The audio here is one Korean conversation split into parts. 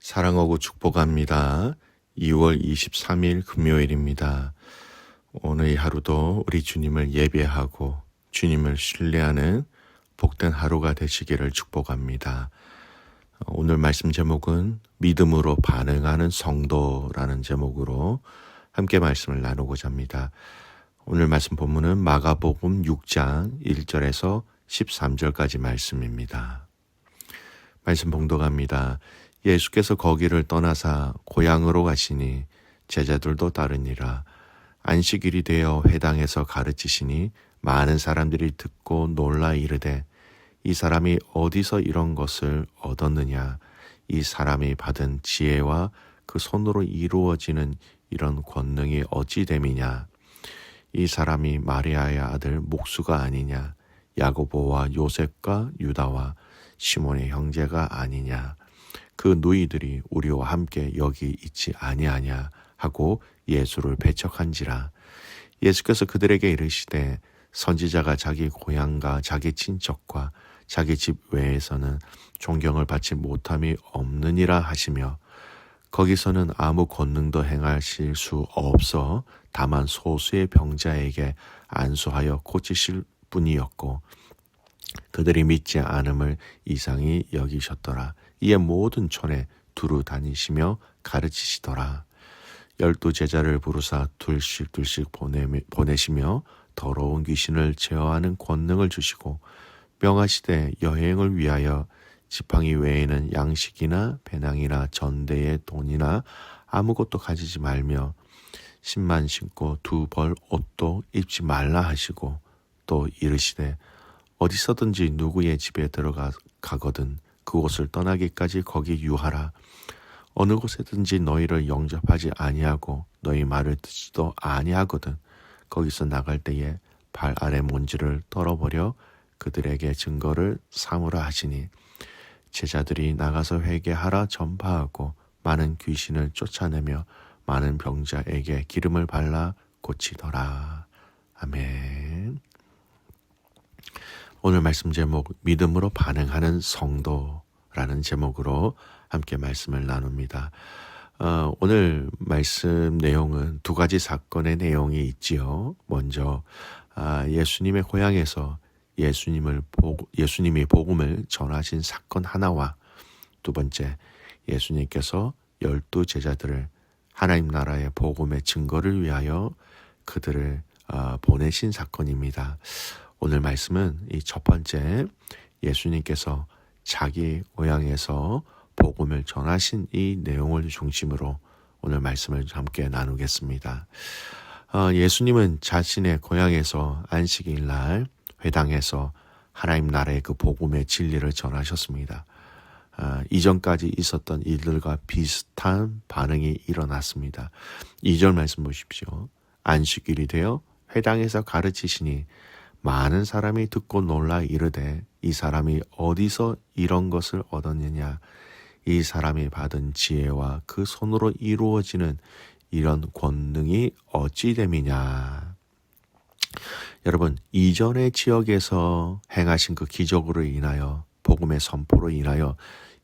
사랑하고 축복합니다. 2월 23일 금요일입니다. 오늘 이 하루도 우리 주님을 예배하고 주님을 신뢰하는 복된 하루가 되시기를 축복합니다. 오늘 말씀 제목은 믿음으로 반응하는 성도라는 제목으로 함께 말씀을 나누고자 합니다. 오늘 말씀 본문은 마가복음 6장 1절에서 13절까지 말씀입니다. 말씀 봉독합니다. 예수께서 거기를 떠나사 고향으로 가시니 제자들도 따르니라. 안식일이 되어 회당에서 가르치시니 많은 사람들이 듣고 놀라 이르되 이 사람이 어디서 이런 것을 얻었느냐? 이 사람이 받은 지혜와 그 손으로 이루어지는 이런 권능이 어찌 됨이냐? 이 사람이 마리아의 아들 목수가 아니냐? 야고보와 요셉과 유다와 시몬의 형제가 아니냐? 그 누이들이 우리와 함께 여기 있지 아니하냐 하고 예수를 배척한지라. 예수께서 그들에게 이르시되 선지자가 자기 고향과 자기 친척과 자기 집 외에서는 존경을 받지 못함이 없느니라 하시며 거기서는 아무 권능도 행하실 수 없어 다만 소수의 병자에게 안수하여 고치실 뿐이었고 그들이 믿지 않음을 이상히 여기셨더라. 이에 모든 촌에 두루 다니시며 가르치시더라. 12 제자를 부르사 둘씩 보내시며 더러운 귀신을 제어하는 권능을 주시고 명하시되 여행을 위하여 지팡이 외에는 양식이나 배낭이나 전대의 돈이나 아무것도 가지지 말며 신만 신고 2벌 옷도 입지 말라 하시고 또 이르시되 어디서든지 누구의 집에 들어가거든 그곳을 떠나기까지 거기 유하라. 어느 곳에든지 너희를 영접하지 아니하고 너희 말을 듣지도 아니하거든 거기서 나갈 때에 발 아래 먼지를 떨어버려 그들에게 증거를 삼으라 하시니 제자들이 나가서 회개하라 전파하고 많은 귀신을 쫓아내며 많은 병자에게 기름을 발라 고치더라. 아멘. 오늘 말씀 제목 믿음으로 반응하는 성도라는 제목으로 함께 말씀을 나눕니다. 오늘 말씀 내용은 두 가지 사건의 내용이 있지요. 먼저 예수님의 고향에서 예수님이 복음을 전하신 사건 하나와 두 번째 예수님께서 12 제자들을 하나님 나라의 복음의 증거를 위하여 그들을 보내신 사건입니다. 오늘 말씀은 이 첫 번째 예수님께서 자기 고향에서 복음을 전하신 이 내용을 중심으로 오늘 말씀을 함께 나누겠습니다. 예수님은 자신의 고향에서 안식일 날 회당에서 하나님 나라의 그 복음의 진리를 전하셨습니다. 이전까지 있었던 일들과 비슷한 반응이 일어났습니다. 2절 말씀 보십시오. 안식일이 되어 회당에서 가르치시니 많은 사람이 듣고 놀라 이르되 이 사람이 어디서 이런 것을 얻었느냐? 이 사람이 받은 지혜와 그 손으로 이루어지는 이런 권능이 어찌 됨이냐? 여러분, 이전의 지역에서 행하신 그 기적으로 인하여 복음의 선포로 인하여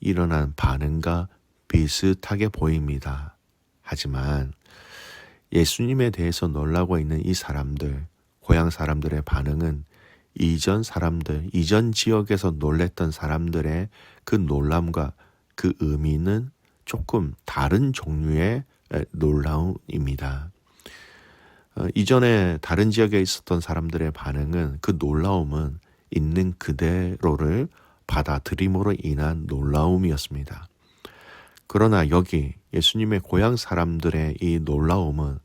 일어난 반응과 비슷하게 보입니다. 하지만 예수님에 대해서 놀라고 있는 이 사람들, 고향 사람들의 반응은 이전 지역에서 놀랬던 사람들의 그 놀람과 그 의미는 조금 다른 종류의 놀라움입니다. 이전에 다른 지역에 있었던 사람들의 반응은 그 놀라움은 있는 그대로를 받아들임으로 인한 놀라움이었습니다. 그러나 여기 예수님의 고향 사람들의 이 놀라움은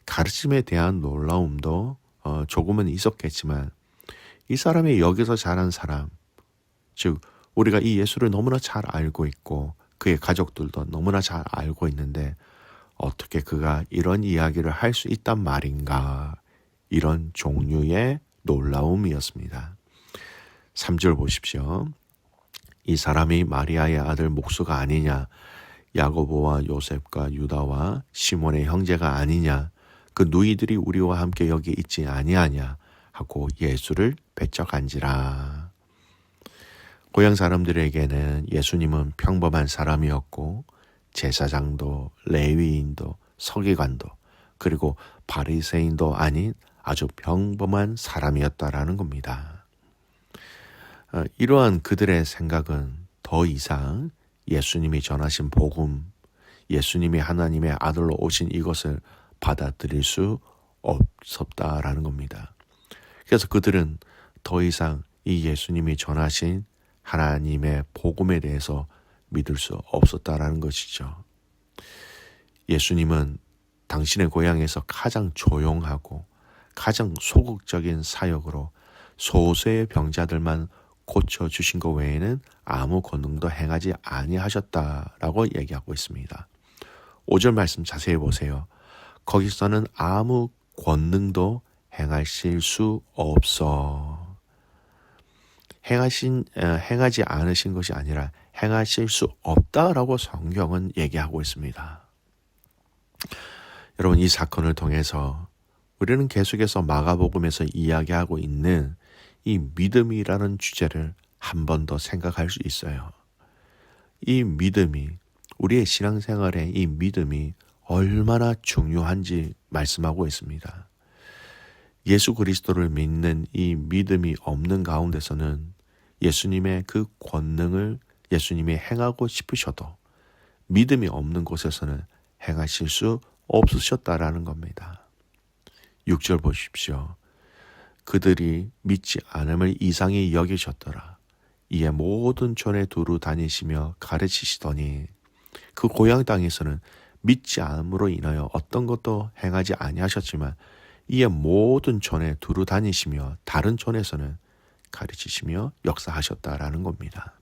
가르침에 대한 놀라움도 조금은 있었겠지만 이 사람이 여기서 자란 사람, 즉 우리가 이 예수를 너무나 잘 알고 있고 그의 가족들도 너무나 잘 알고 있는데 어떻게 그가 이런 이야기를 할 수 있단 말인가, 이런 종류의 놀라움이었습니다. 3절 보십시오. 이 사람이 마리아의 아들 목수가 아니냐, 야고보와 요셉과 유다와 시몬의 형제가 아니냐, 그 누이들이 우리와 함께 여기 있지 아니하냐 하고 예수를 배척한지라. 고향 사람들에게는 예수님은 평범한 사람이었고 제사장도 레위인도 서기관도 그리고 바리새인도 아닌 아주 평범한 사람이었다라는 겁니다. 이러한 그들의 생각은 더 이상 예수님이 전하신 복음, 예수님이 하나님의 아들로 오신 이것을 받아들일 수 없었다라는 겁니다. 그래서 그들은 더 이상 이 예수님이 전하신 하나님의 복음에 대해서 믿을 수 없었다라는 것이죠. 예수님은 당신의 고향에서 가장 조용하고 가장 소극적인 사역으로 소수의 병자들만 고쳐주신 것 외에는 아무 권능도 행하지 아니하셨다라고 얘기하고 있습니다. 5절 말씀 자세히 보세요. 거기서는 아무 권능도 행하실 수 없어. 행하지 않으신 것이 아니라 행하실 수 없다라고 성경은 얘기하고 있습니다. 여러분, 이 사건을 통해서 우리는 계속해서 마가복음에서 이야기하고 있는 이 믿음이라는 주제를 한 번 더 생각할 수 있어요. 이 믿음이, 우리의 신앙생활에 이 믿음이 얼마나 중요한지 말씀하고 있습니다. 예수 그리스도를 믿는 이 믿음이 없는 가운데서는 예수님의 그 권능을 예수님이 행하고 싶으셔도 믿음이 없는 곳에서는 행하실 수 없으셨다라는 겁니다. 6절 보십시오. 그들이 믿지 않음을 이상히 여기셨더라. 이에 모든 촌에 두루 다니시며 가르치시더니 그 고향 땅에서는 믿지 않음으로 인하여 어떤 것도 행하지 아니하셨지만 이에 모든 촌에 두루 다니시며 다른 촌에서는 가르치시며 역사하셨다라는 겁니다.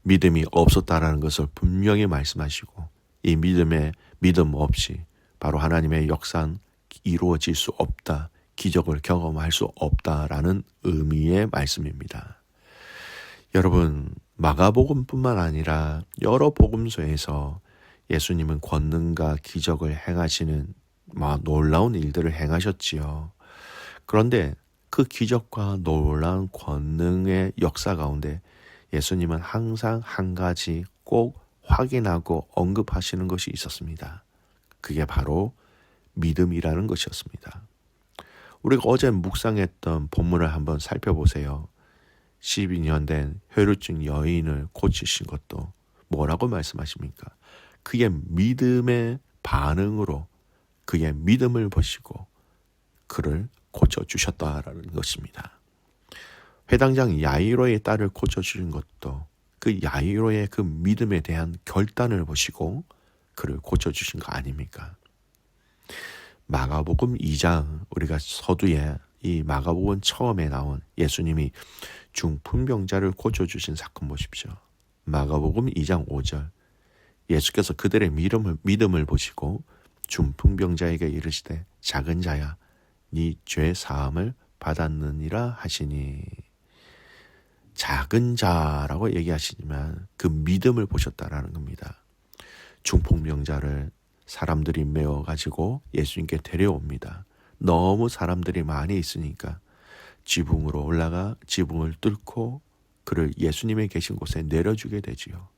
믿음이 없었다라는 것을 분명히 말씀하시고 이 믿음 없이 바로 하나님의 역사는 이루어질 수 없다, 기적을 경험할 수 없다라는 의미의 말씀입니다. 여러분, 마가복음뿐만 아니라 여러 복음서에서 예수님은 권능과 기적을 행하시는 놀라운 일들을 행하셨지요. 그런데 그 기적과 놀라운 권능의 역사 가운데 예수님은 항상 한 가지 꼭 확인하고 언급하시는 것이 있었습니다. 그게 바로 믿음이라는 것이었습니다. 우리가 어제 묵상했던 본문을 한번 살펴보세요. 12년 된 혈루증 여인을 고치신 것도 뭐라고 말씀하십니까? 그의 믿음의 반응으로 그의 믿음을 보시고 그를 고쳐주셨다라는 것입니다. 회당장 야이로의 딸을 고쳐주신 것도 그 야이로의 그 믿음에 대한 결단을 보시고 그를 고쳐주신 거 아닙니까? 마가복음 2장, 우리가 서두에 이 마가복음 처음에 나온 예수님이 중풍병자를 고쳐주신 사건 보십시오. 마가복음 2장 5절, 예수께서 그들의 믿음을 보시고 중풍병자에게 이르시되 작은 자야 네 죄 사함을 받았느니라 하시니, 작은 자라고 얘기하시지만 그 믿음을 보셨다라는 겁니다. 중풍병자를 사람들이 메워가지고 예수님께 데려옵니다. 너무 사람들이 많이 있으니까 지붕으로 올라가 지붕을 뚫고 그를 예수님의 계신 곳에 내려주게 되지요.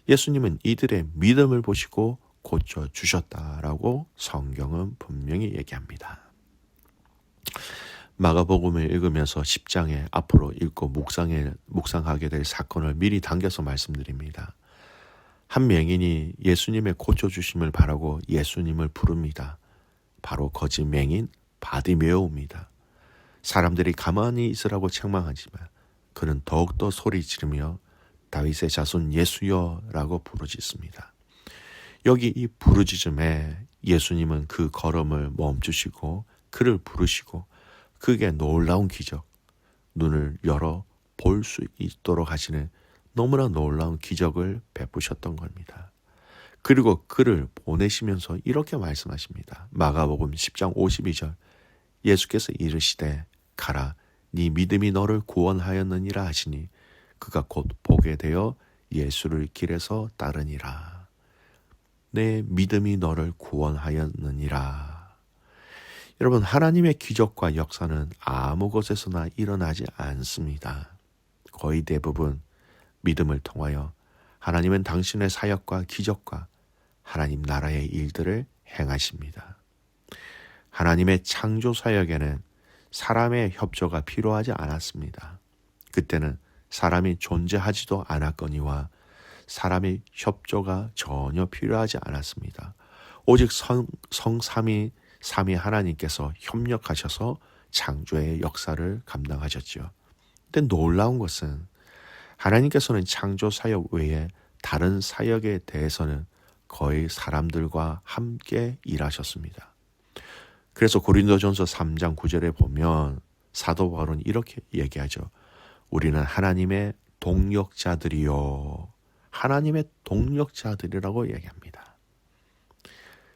예수님은 이들의 믿음을 보시고 고쳐주셨다라고 성경은 분명히 얘기합니다. 마가복음을 읽으면서 10장에 앞으로 읽고 묵상하게 될 사건을 미리 당겨서 말씀드립니다. 한 맹인이 예수님의 고쳐주심을 바라고 예수님을 부릅니다. 바로 거짓 맹인 바디메오입니다. 사람들이 가만히 있으라고 책망하지만 그는 더욱더 소리 지르며 다윗의 자손 예수여 라고 부르짖습니다. 여기 이 부르짖음에 예수님은 그 걸음을 멈추시고 그를 부르시고 그게 놀라운 기적, 눈을 열어 볼 수 있도록 하시는 너무나 놀라운 기적을 베푸셨던 겁니다. 그리고 그를 보내시면서 이렇게 말씀하십니다. 마가복음 10장 52절, 예수께서 이르시되 가라 네 믿음이 너를 구원하였느니라 하시니 그가 곧 보게 되어 예수를 길에서 따르니라. 내 믿음이 너를 구원하였느니라. 여러분, 하나님의 기적과 역사는 아무 곳에서나 일어나지 않습니다. 거의 대부분 믿음을 통하여 하나님은 당신의 사역과 기적과 하나님 나라의 일들을 행하십니다. 하나님의 창조 사역에는 사람의 협조가 필요하지 않았습니다. 그때는 사람이 존재하지도 않았거니와 사람의 협조가 전혀 필요하지 않았습니다. 오직 성삼위 삼위 하나님께서 협력하셔서 창조의 역사를 감당하셨죠. 근데 놀라운 것은 하나님께서는 창조 사역 외에 다른 사역에 대해서는 거의 사람들과 함께 일하셨습니다. 그래서 고린도전서 3장 9절에 보면 사도 바울은 이렇게 얘기하죠. 우리는 하나님의 동력자들이요. 하나님의 동력자들이라고 얘기합니다.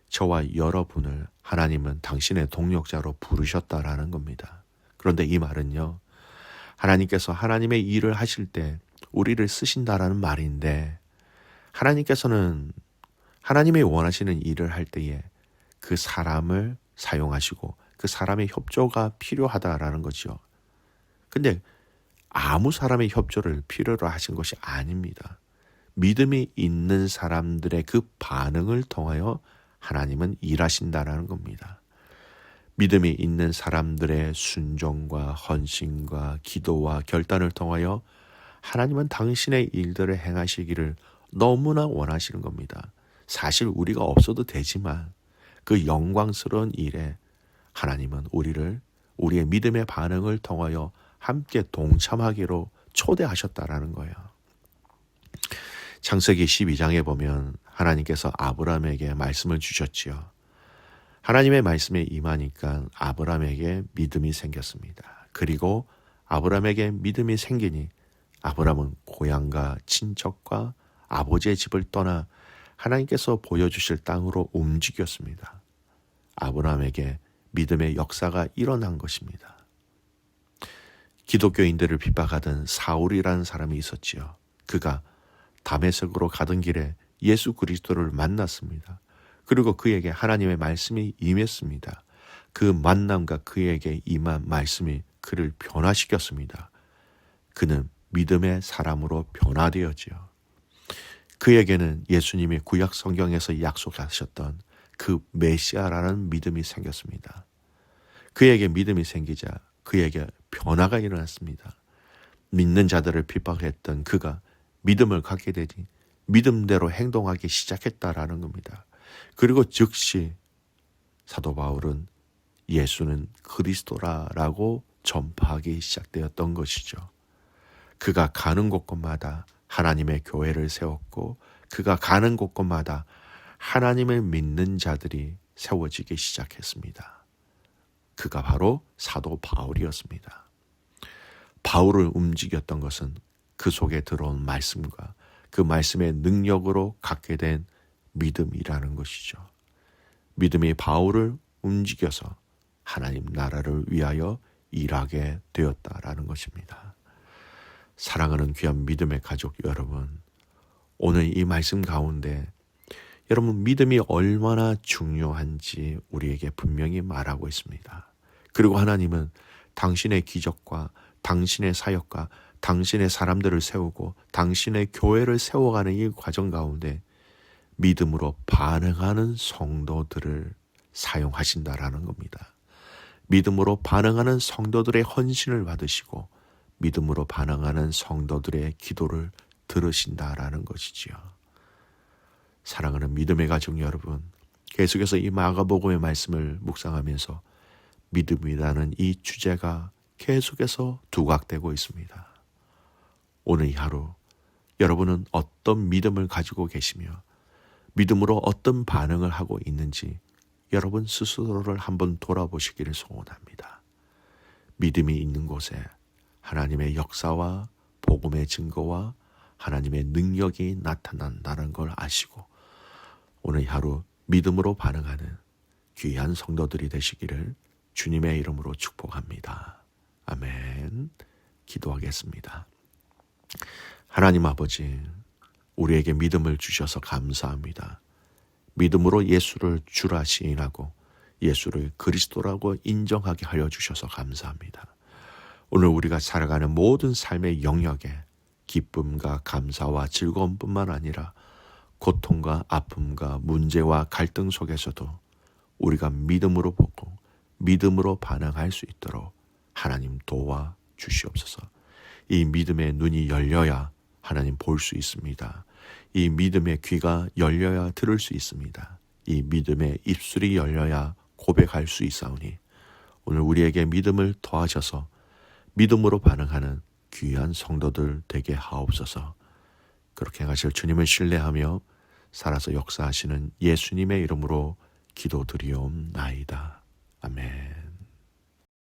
저와 여러분을 하나님은 당신의 동력자로 부르셨다라는 겁니다. 그런데 이 말은요, 하나님께서 하나님의 일을 하실 때 우리를 쓰신다라는 말인데, 하나님께서는 하나님이 원하시는 일을 할 때에 그 사람을 사용하시고 그 사람의 협조가 필요하다라는 거죠. 근데 아무 사람의 협조를 필요로 하신 것이 아닙니다. 믿음이 있는 사람들의 그 반응을 통하여 하나님은 일하신다라는 겁니다. 믿음이 있는 사람들의 순종과 헌신과 기도와 결단을 통하여 하나님은 당신의 일들을 행하시기를 너무나 원하시는 겁니다. 사실 우리가 없어도 되지만 그 영광스러운 일에 하나님은 우리의 믿음의 반응을 통하여 함께 동참하기로 초대하셨다라는 거예요. 창세기 12장에 보면 하나님께서 아브라함에게 말씀을 주셨지요. 하나님의 말씀에 임하니까 아브라함에게 믿음이 생겼습니다. 그리고 아브라함에게 믿음이 생기니 아브라함은 고향과 친척과 아버지의 집을 떠나 하나님께서 보여주실 땅으로 움직였습니다. 아브라함에게 믿음의 역사가 일어난 것입니다. 기독교인들을 핍박하던 사울이라는 사람이 있었지요. 그가 다메섹으로 가던 길에 예수 그리스도를 만났습니다. 그리고 그에게 하나님의 말씀이 임했습니다. 그 만남과 그에게 임한 말씀이 그를 변화시켰습니다. 그는 믿음의 사람으로 변화되었지요. 그에게는 예수님이 구약 성경에서 약속하셨던 그 메시아라는 믿음이 생겼습니다. 그에게 믿음이 생기자 그에게 변화가 일어났습니다. 믿는 자들을 핍박했던 그가 믿음을 갖게 되니 믿음대로 행동하기 시작했다라는 겁니다. 그리고 즉시 사도 바울은 예수는 그리스도라라고 전파하기 시작되었던 것이죠. 그가 가는 곳곳마다 하나님의 교회를 세웠고 그가 가는 곳곳마다 하나님을 믿는 자들이 세워지기 시작했습니다. 그가 바로 사도 바울이었습니다. 바울을 움직였던 것은 그 속에 들어온 말씀과 그 말씀의 능력으로 갖게 된 믿음이라는 것이죠. 믿음이 바울을 움직여서 하나님 나라를 위하여 일하게 되었다라는 것입니다. 사랑하는 귀한 믿음의 가족 여러분, 오늘 이 말씀 가운데 여러분 믿음이 얼마나 중요한지 우리에게 분명히 말하고 있습니다. 그리고 하나님은 당신의 기적과 당신의 사역과 당신의 사람들을 세우고 당신의 교회를 세워가는 이 과정 가운데 믿음으로 반응하는 성도들을 사용하신다라는 겁니다. 믿음으로 반응하는 성도들의 헌신을 받으시고 믿음으로 반응하는 성도들의 기도를 들으신다라는 것이지요. 사랑하는 믿음의 가족 여러분, 계속해서 이 마가복음의 말씀을 묵상하면서 믿음이라는 이 주제가 계속해서 두각되고 있습니다. 오늘 이 하루 여러분은 어떤 믿음을 가지고 계시며 믿음으로 어떤 반응을 하고 있는지 여러분 스스로를 한번 돌아보시기를 소원합니다. 믿음이 있는 곳에 하나님의 역사와 복음의 증거와 하나님의 능력이 나타난다는 걸 아시고 오늘 하루 믿음으로 반응하는 귀한 성도들이 되시기를 주님의 이름으로 축복합니다. 아멘. 기도하겠습니다. 하나님 아버지, 우리에게 믿음을 주셔서 감사합니다. 믿음으로 예수를 주라 시인하고 예수를 그리스도라고 인정하게 하여 주셔서 감사합니다. 오늘 우리가 살아가는 모든 삶의 영역에 기쁨과 감사와 즐거움뿐만 아니라 고통과 아픔과 문제와 갈등 속에서도 우리가 믿음으로 보고 믿음으로 반응할 수 있도록 하나님 도와 주시옵소서. 이 믿음의 눈이 열려야 하나님 볼 수 있습니다. 이 믿음의 귀가 열려야 들을 수 있습니다. 이 믿음의 입술이 열려야 고백할 수 있사오니 오늘 우리에게 믿음을 더하셔서 믿음으로 반응하는 귀한 성도들 되게 하옵소서. 그렇게 하실 주님을 신뢰하며 살아서 역사하시는 예수님의 이름으로 기도드리옵나이다. 아멘.